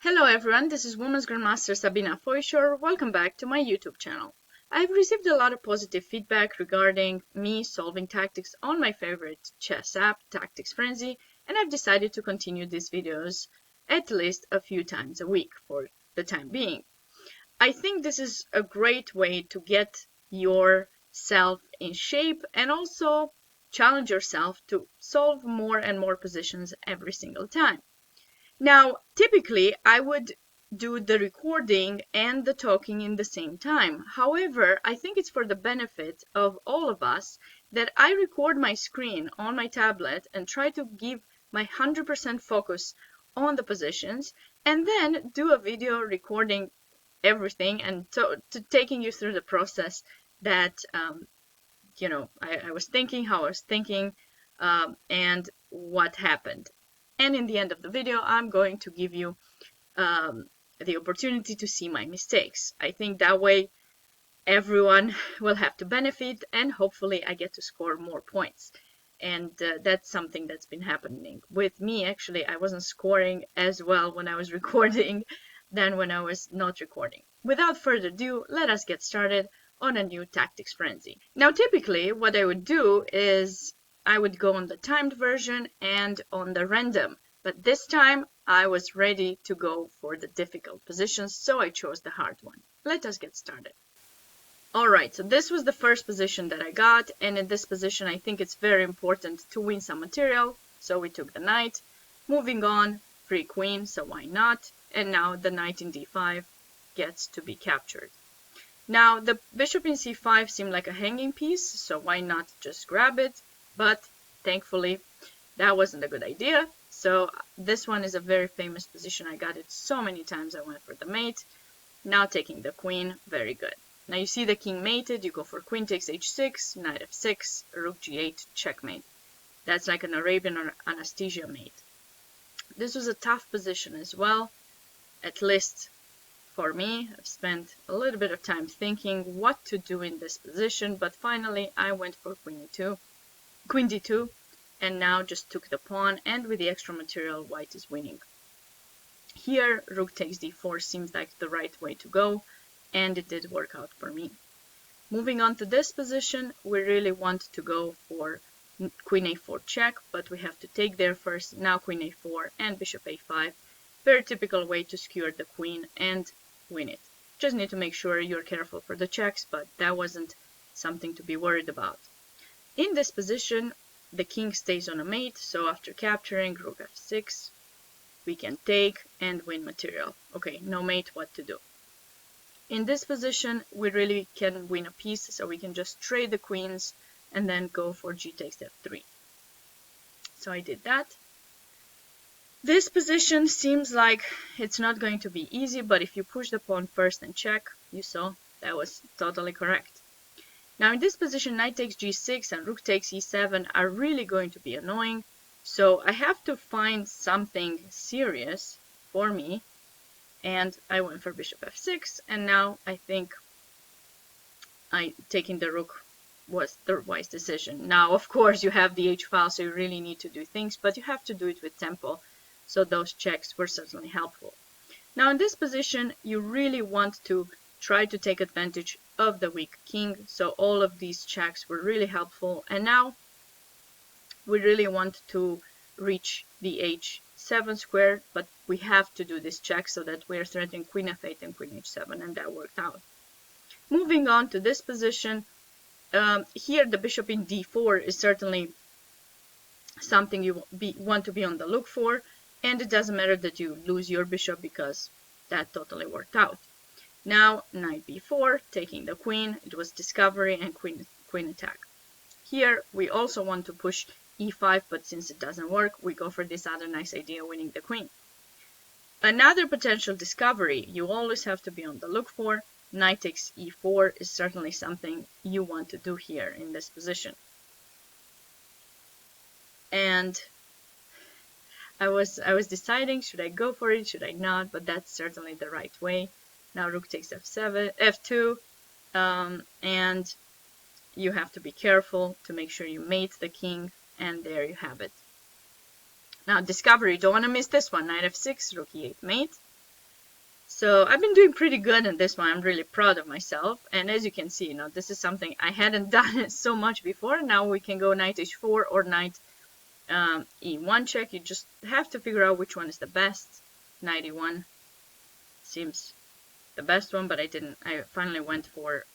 Hello everyone, this is Women's Grandmaster Sabina Foyshore. Welcome back to my YouTube channel. I've received a lot of positive feedback regarding me solving tactics on my favorite chess app, Tactics Frenzy, and I've decided to continue these videos at least a few times a week for the time being. I think this is a great way to get yourself in shape and also challenge yourself to solve more and more positions every single time. Now, typically, I would do the recording and the talking in the same time. However, I think it's for the benefit of all of us that I record my screen on my tablet and try to give my 100% focus on the positions and then do a video recording everything and taking you through the process that, I was thinking, how I was thinking, and what happened. And in the end of the video, I'm going to give you the opportunity to see my mistakes. I think that way everyone will have to benefit and hopefully I get to score more points. And that's something that's been happening with me. Actually, I wasn't scoring as well when I was recording than when I was not recording. Without further ado, let us get started on a new Tactics Frenzy. Now, typically what I would do is I would go on the timed version and on the random, but this time I was ready to go for the difficult positions, so I chose the hard one. Let us get started. Alright, so this was the first position that I got, and in this position I think it's very important to win some material, so we took the knight. Moving on, free queen, so why not? And now the knight in d5 gets to be captured. Now the bishop in c5 seemed like a hanging piece, so why not just grab it? But thankfully that wasn't a good idea. So this one is a very famous position. I got it so many times. I went for the mate. Now taking the queen, very good. Now you see the king mated, you go for queen takes h6, knight f6, rook g8, checkmate. That's like an Arabian or Anastasia mate. This was a tough position as well, at least for me. I've spent a little bit of time thinking what to do in this position, but finally I went for queen d2, and now just took the pawn, and with the extra material white is winning. Here rook takes d4 seems like the right way to go, and it did work out for me. Moving on to this position, we really want to go for queen a4 check, but we have to take there first. Now queen a4 and bishop a5, very typical way to skewer the queen and win it. Just need to make sure you're careful for the checks, but that wasn't something to be worried about. In this position, the king stays on a mate, so after capturing rook f6, we can take and win material. Okay, no mate, what to do? In this position, we really can win a piece, so we can just trade the queens and then go for g takes f3. So I did that. This position seems like it's not going to be easy, but if you push the pawn first and check, you saw that was totally correct. Now in this position, knight takes g6 and rook takes e7 are really going to be annoying, so I have to find something serious for me, and I went for bishop f6, and now I think taking the rook was the wise decision. Now of course you have the h-file, so you really need to do things, but you have to do it with tempo, so those checks were certainly helpful. Now in this position, you really want to try to take advantage of the weak king, so all of these checks were really helpful, and now we really want to reach the h7 square, but we have to do this check so that we are threatening queen f8 and queen h7, and that worked out. Moving on to this position, here the bishop in d4 is certainly something you want to be on the look for, and it doesn't matter that you lose your bishop because that totally worked out. Now knight b4, taking the queen, it was discovery and queen attack. Here we also want to push e5, but since it doesn't work, we go for this other nice idea, winning the queen. Another potential discovery you always have to be on the look for, knight takes e4 is certainly something you want to do here in this position. And I was deciding, should I go for it, should I not, but that's certainly the right way. Now rook takes f2, and you have to be careful to make sure you mate the king, and there you have it. Now discovery, don't want to miss this one. Knight f6, rook e8 mate. So I've been doing pretty good in this one. I'm really proud of myself. And as you can see, you know, this is something I hadn't done so much before. Now we can go knight h4 or knight e1 check. You just have to figure out which one is the best. Knight e1 seems the best one, but I finally went for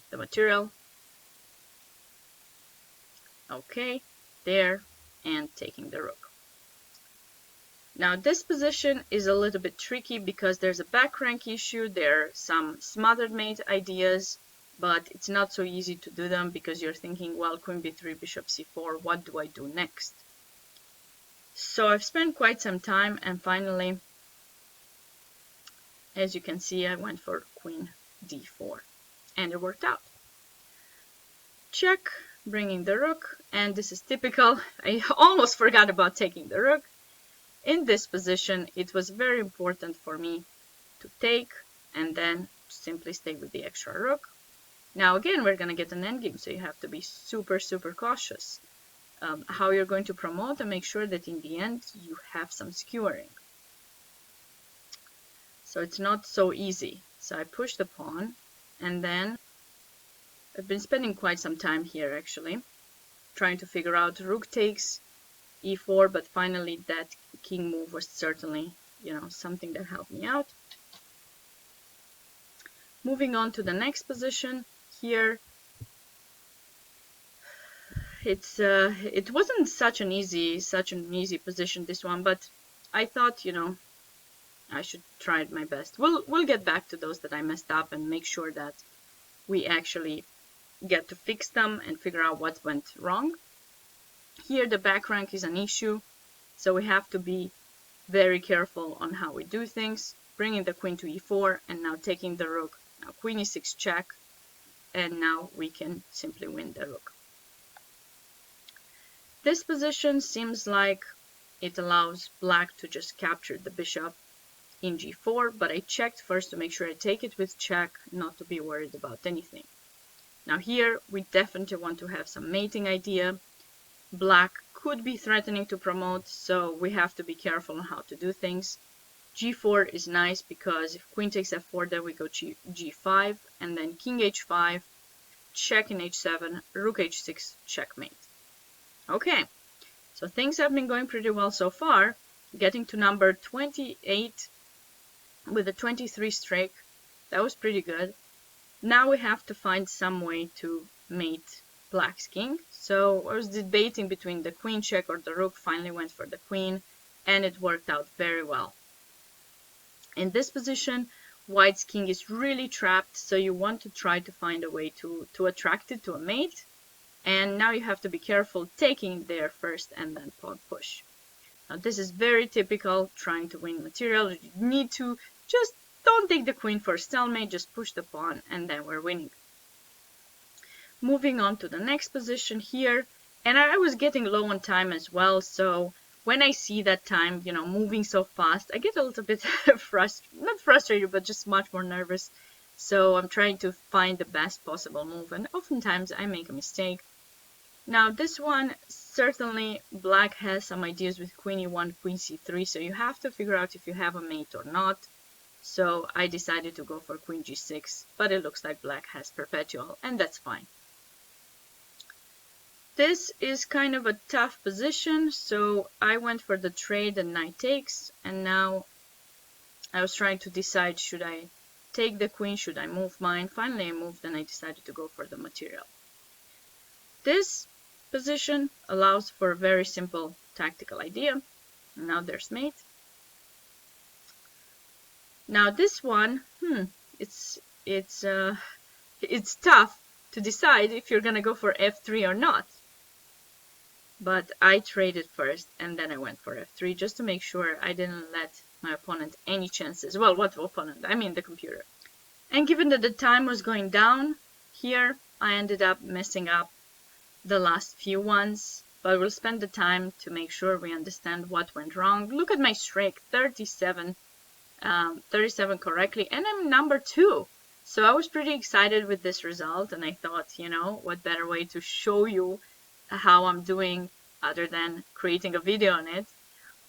the material. Okay, there, and taking the rook. Now this position is a little bit tricky because there's a back rank issue, there are some smothered mate ideas, but it's not so easy to do them because you're thinking, well, queen b3, bishop c4, what do I do next? So I've spent quite some time, and finally, as you can see, I went for queen d4, and it worked out. Check, bringing the rook, and this is typical. I almost forgot about taking the rook. In this position, it was very important for me to take and then simply stay with the extra rook. Now again, we're going to get an endgame, so you have to be super cautious how you're going to promote and make sure that in the end you have some skewering. So it's not so easy. So I push the pawn, and then I've been spending quite some time here actually, trying to figure out rook takes e4, but finally that king move was certainly, you know, something that helped me out. Moving on to the next position here, it wasn't such an easy position, this one, but I thought, you know, I should try my best. We'll get back to those that I messed up and make sure that we actually get to fix them and figure out what went wrong. Here the back rank is an issue, so we have to be very careful on how we do things. Bringing the queen to e4 and now taking the rook. Now queen e6 check, and now we can simply win the rook. This position seems like it allows black to just capture the bishop in g4, but I checked first to make sure I take it with check, not to be worried about anything. Now here we definitely want to have some mating idea. Black could be threatening to promote, so we have to be careful on how to do things. g4 is nice because if queen takes f4, then we go g5, and then king h5, check in h7, rook h6, checkmate. Okay, so things have been going pretty well so far, getting to number 28 with a 23 streak. That was pretty good. Now we have to find some way to mate black's king. So I was debating between the queen check or the rook, finally went for the queen, and it worked out very well. In this position, white's king is really trapped, so you want to try to find a way to attract it to a mate. And now you have to be careful taking there first and then pawn push. Now this is very typical, trying to win material. You need to just don't take the queen for a stalemate, just push the pawn, and then we're winning. Moving on to the next position here, and I was getting low on time as well, so when I see that time, you know, moving so fast, I get a little bit not frustrated, but just much more nervous. So I'm trying to find the best possible move, and oftentimes I make a mistake. Now this one, certainly black has some ideas with queen e1, queen c3, so you have to figure out if you have a mate or not. So I decided to go for queen g6, but it looks like black has perpetual, and that's fine. This is kind of a tough position, so I went for the trade and knight takes, and now I was trying to decide, should I take the queen, should I move mine? Finally I moved and I decided to go for the material. This position allows for a very simple tactical idea. Now there's mate. Now this one, it's tough to decide if you're gonna go for f3 or not. But I traded first and then I went for f3 just to make sure I didn't let my opponent any chances. Well, what opponent? I mean the computer. And given that the time was going down here, I ended up messing up the last few ones. But we'll spend the time to make sure we understand what went wrong. Look at my streak, 37 correctly, and I'm number 2. So I was pretty excited with this result, and I thought, you know, what better way to show you how I'm doing other than creating a video on it.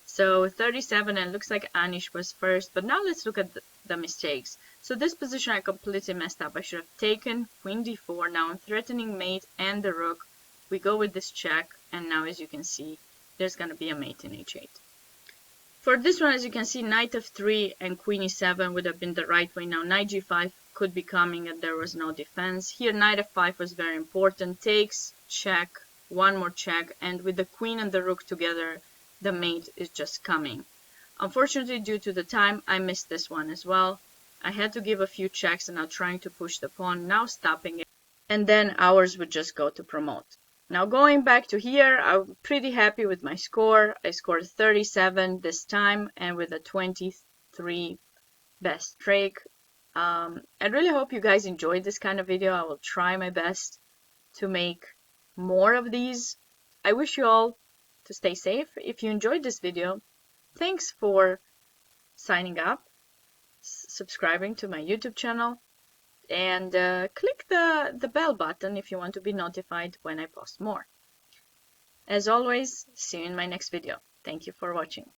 So 37, and looks like Anish was first, but now let's look at the mistakes. So this position I completely messed up. I should have taken queen d4. Now I'm threatening mate and the rook. We go with this check, and now as you can see, there's going to be a mate in h8. For this one, as you can see, knight f3 and queen e7 would have been the right way. Now knight g5 could be coming and there was no defense. Here knight f5 was very important. Takes, check, one more check, and with the queen and the rook together, the mate is just coming. Unfortunately, due to the time, I missed this one as well. I had to give a few checks and now trying to push the pawn, now stopping it, and then ours would just go to promote. Now going back to here, I'm pretty happy with my score. I scored 37 this time and with a 23 best streak. I really hope you guys enjoyed this kind of video. I will try my best to make more of these. I wish you all to stay safe. If you enjoyed this video, thanks for signing up, subscribing to my YouTube channel, and click the bell button if you want to be notified when I post more. As always, see you in my next video. Thank you for watching.